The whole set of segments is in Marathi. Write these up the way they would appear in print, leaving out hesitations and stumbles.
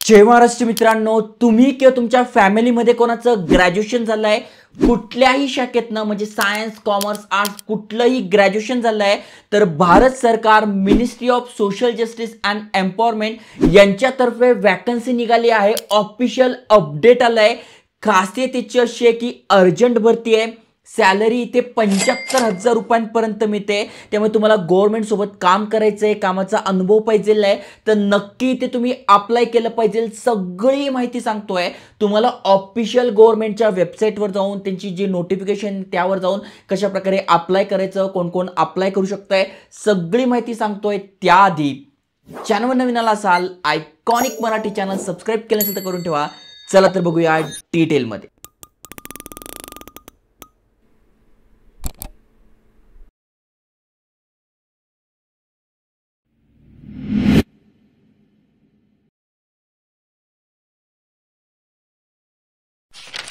जय महाराष्ट्र मित्रांनो, तुम्ही किंवा तुमच्या फॅमिलीमध्ये कोणाचं ग्रॅज्युएशन झालंय कुठल्याही शाखेतनं, म्हणजे सायन्स, कॉमर्स, आर्ट्स, कुठलंही ग्रॅज्युएशन झालंय तर भारत सरकार ministry of social justice and empowerment यांच्यातर्फे वॅकन्सी निघाली आहे. ऑफिशियल अपडेट आलंय. खासियत याची अशी आहे की अर्जंट भरती आहे. सॅलरी इथे 75,000 रुपयांपर्यंत मिळते. त्यामुळे तुम्हाला गव्हर्नमेंट सोबत काम करायचंय, कामाचा अनुभव पाहिजे आहे तर नक्की इथे तुम्ही अप्लाय केलं पाहिजे. सगळी माहिती सांगतोय तुम्हाला. ऑफिशियल गव्हर्नमेंटच्या वेबसाईटवर जाऊन त्यांची जी नोटिफिकेशन त्यावर जाऊन कशा प्रकारे अप्लाय करायचं, कोण कोण अप्लाय करू शकतंय, सगळी माहिती सांगतोय. त्याआधी चॅनलवर नवीन आला असाल, आयकॉनिक मराठी चॅनल सबस्क्राईब केलं असेल तर करून ठेवा. चला तर बघूया डिटेलमध्ये.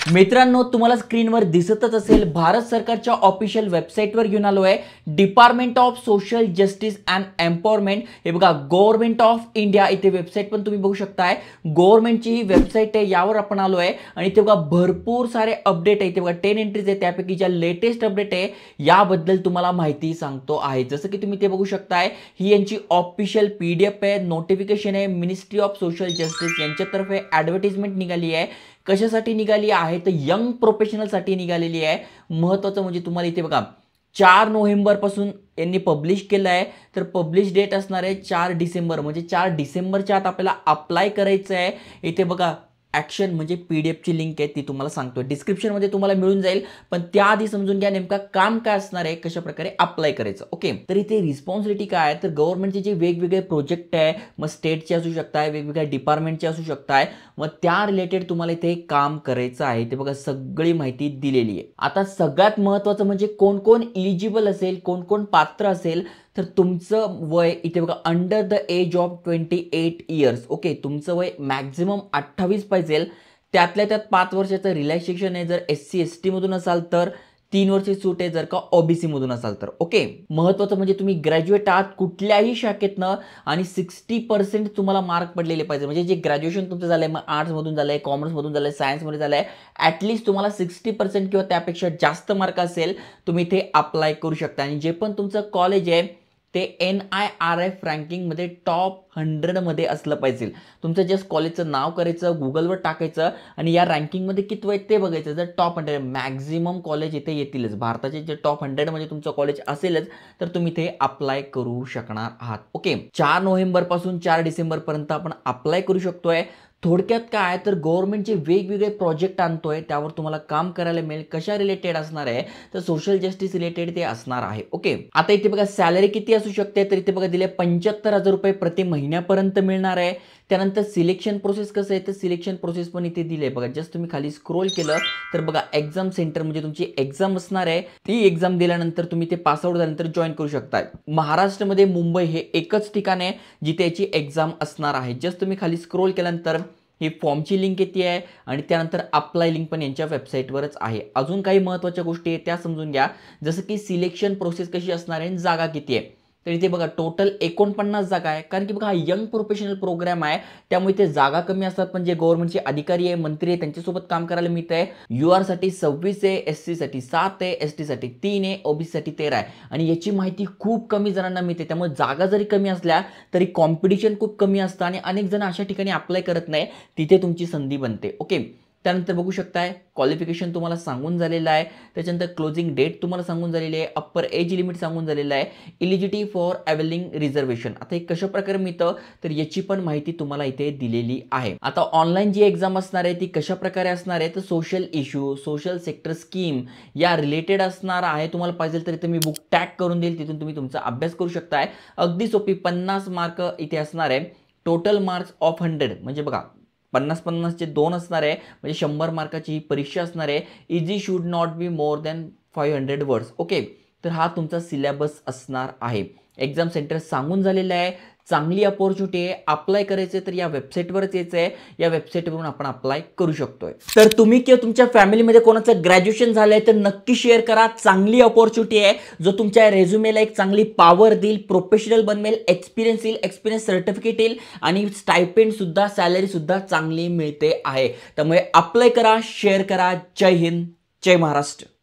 मित्रांनो, तुम्हाला स्क्रीनवर दिसतच असेल, भारत सरकारच्या ऑफिशियल वेबसाईटवर घेऊन आलो आहे. Department of social justice and empowerment. हे बघा, गव्हर्नमेंट ऑफ इंडिया. इथे वेबसाईट पण तुम्ही बघू शकताय. गव्हर्नमेंटची ही वेबसाईट आहे, यावर आपण आलो आहे. आणि इथे बघा भरपूर सारे अपडेट आहे. इथे बघा 10 एंट्रीज आहे, त्यापैकी ज्या लेटेस्ट अपडेट आहे याबद्दल तुम्हाला माहिती सांगतो आहे. जसं की तुम्ही ते बघू शकताय, ही यांची ऑफिशियल PDF आहे, नोटिफिकेशन आहे. मिनिस्ट्री ऑफ सोशल जस्टिस यांच्यातर्फे ॲडव्हर्टाइजमेंट निघाली आहे. कशासाठी निघाली आहे तर यंग प्रोफेशनलसाठी निघालेली आहे. महत्त्वाचं म्हणजे तुम्हाला इथे बघा 4 नोव्हेंबर पासून यांनी पब्लिश केलं आहे. तर पब्लिश डेट असणार आहे 4 डिसेंबर, म्हणजे 4 डिसेंबरच्या आत आपल्याला अप्लाय करायचं आहे. इथे बघा ॲक्शन म्हणजे PDF ची लिंक आहे, ती तुम्हाला सांगतो. डिस्क्रिप्शनमध्ये तुम्हाला मिळून जाईल. पण त्याआधी समजून घ्या नेमका काम काय असणार आहे, कशा प्रकारे अप्लाय करायचं. ओके, तर इथे रिस्पॉन्सिबिलिटी काय आहे तर गव्हर्नमेंटचे जे वेगवेगळे प्रोजेक्ट आहे, मग स्टेटचे असू शकताय, वेगवेगळ्या डिपार्टमेंटचे असू शकताय, मग त्या रिलेटेड तुम्हाला इथे काम करायचं आहे. ते बघा सगळी माहिती दिलेली आहे. आता सगळ्यात महत्त्वाचं म्हणजे कोण कोण इलिजिबल असेल, कोण कोण पात्र असेल. तर तुमचं वय इथे बघा under the age of 28 years. Okay, तुमचं वय मॅक्झिमम 28 पाहिजे. त्यातल्या त्यात 5 वर्षाचं रिलॅक्सेशन आहे जर SC ST मधून असाल तर, 3 वर्ष सूट आहे जर का OBC मधून असाल तर. ओके, महत्त्वाचं म्हणजे तुम्ही ग्रॅज्युएट आहात कुठल्याही शाखेतनं आणि 60% तुम्हाला मार्क पडलेले पाहिजे. म्हणजे जे ग्रॅज्युएशन तुमचं झालंय, मग आर्ट्स मधून झालंय, कॉमर्स मधून झालंय, सायन्स मध्ये झालंय, ॲटलिस्ट तुम्हाला 60% किंवा त्यापेक्षा जास्त मार्क असेल तुम्ही इथे अप्लाय करू शकता. आणि जे पण तुमचं कॉलेज आहे ते NIRF रँकिंगमध्ये टॉप 100 मध्ये असलं पाहिजे. तुमचं जस्ट कॉलेजचं नाव करायचं, गुगलवर टाकायचं आणि या रँकिंगमध्ये किती आहेत ते बघायचं. जर टॉप 100 मॅक्झिमम कॉलेज इथे येतीलच. भारताचे जे टॉप 100 म्हणजे तुमचं कॉलेज असेलच तर तुम्ही इथे अप्लाय करू शकणार आहात. ओके, 4 नोव्हेंबर पासून 4 डिसेंबर पर्यंत आपण अप्लाय करू शकतोय. थोडक्यात काय तर गव्हर्नमेंटचे वेगवेगळे प्रोजेक्ट आणतोय, त्यावर तुम्हाला काम करायला मिळेल. कशा रिलेटेड असणार आहे तर सोशल जस्टिस रिलेटेड ते असणार आहे. ओके, आता इथे बघा सॅलरी किती असू शकते तर इथे बघा दिले 75,000 रुपये प्रति महिन्यापर्यंत मिळणार आहे. त्यानंतर सिलेक्शन प्रोसेस कसं आहे तर सिलेक्शन प्रोसेस पण इथे दिले. बघा जस्ट तुम्ही खाली स्क्रोल केलं तर बघा एक्झाम सेंटर म्हणजे तुमची एक्झाम असणार आहे. ती एक्झाम दिल्यानंतर तुम्ही ते पासआउट झाल्यानंतर जॉईन करू शकता. महाराष्ट्रामध्ये मुंबई हे एकच ठिकाण आहे जिथे याची एक्झाम असणार आहे. जस्ट तुम्ही खाली स्क्रोल केल्यानंतर ही फॉर्मची लिंक येते आहे आणि त्यानंतर अप्लाय लिंक पण यांच्या वेबसाईटवरच आहे. अजून काही महत्त्वाच्या गोष्टी आहेत त्या समजून घ्या. जसं की सिलेक्शन प्रोसेस कशी असणार आहे, जागा किती आहे. तर इथे बघा टोटल 49 जागा आहे. कारण की बघा हा यंग प्रोफेशनल प्रोग्राम आहे, त्यामुळे इथे जागा कमी असतात. पण जे गव्हर्नमेंटचे अधिकारी आहे, मंत्री आहे, त्यांच्यासोबत काम करायला मिळत आहे. UR साठी 26 आहे, SC साठी 7 आहे, ST साठी 3 आहे, OBC साठी 13 आहे. आणि याची माहिती खूप कमी जणांना मिळते. त्यामुळे जागा जरी कमी असल्या तरी कॉम्पिटिशन खूप कमी असतं आणि अनेक जण अशा ठिकाणी अप्लाय करत नाही, तिथे तुमची संधी बनते. ओके, त्यानंतर बघू शकताय क्वालिफिकेशन तुम्हाला सांगून झालेलं आहे. त्याच्यानंतर क्लोजिंग डेट तुम्हाला सांगून झालेली आहे. अप्पर एज लिमिट सांगून झालेलं आहे. Eligibility for availing reservation. आता हे कशा प्रकारे मिळतं तर याची पण माहिती तुम्हाला इथे दिलेली आहे. आता ऑनलाईन जी एक्झाम असणार आहे ती कशा प्रकारे असणार आहे तर social issue, social sector scheme या रिलेटेड असणार आहे. तुम्हाला पाहिजे तर इथे मी बुक टॅग करून देईल, तिथून तुम्ही तुमचा अभ्यास करू शकताय. अगदी सोपी. 50 मार्क इथे असणार आहे. टोटल मार्क्स ऑफ 100 म्हणजे बघा 50-50चे 2 असणार आहे, म्हणजे 100 मार्काची ही परीक्षा असणार आहे. Easy should not be more than 500 words. Okay, तर हा तुमचा सिलेबस असणार आहे. एक्झाम सेंटर सांगून झालेलं आहे. चांगली अपॉर्च्युनिटी आहे. अप्लाय करायचं तर या वेबसाईटवरच यायचं आहे. या वेबसाईटवरून आपण अप्लाय करू शकतोय. तर तुम्ही किंवा तुमच्या फॅमिलीमध्ये कोणाचं ग्रॅज्युएशन झालंय तर नक्की शेअर करा. चांगली अपॉर्च्युनिटी आहे जो तुमच्या रेझ्युमेला एक चांगली पॉवर देईल, प्रोफेशनल बनवेल, एक्सपिरियन्स येईल, एक्सपिरियन्स सर्टिफिकेट येईल आणि स्टायपेंड सुद्धा, सॅलरी सुद्धा चांगली मिळते आहे. त्यामुळे अप्लाय करा, शेअर करा. जय हिंद, जय महाराष्ट्र.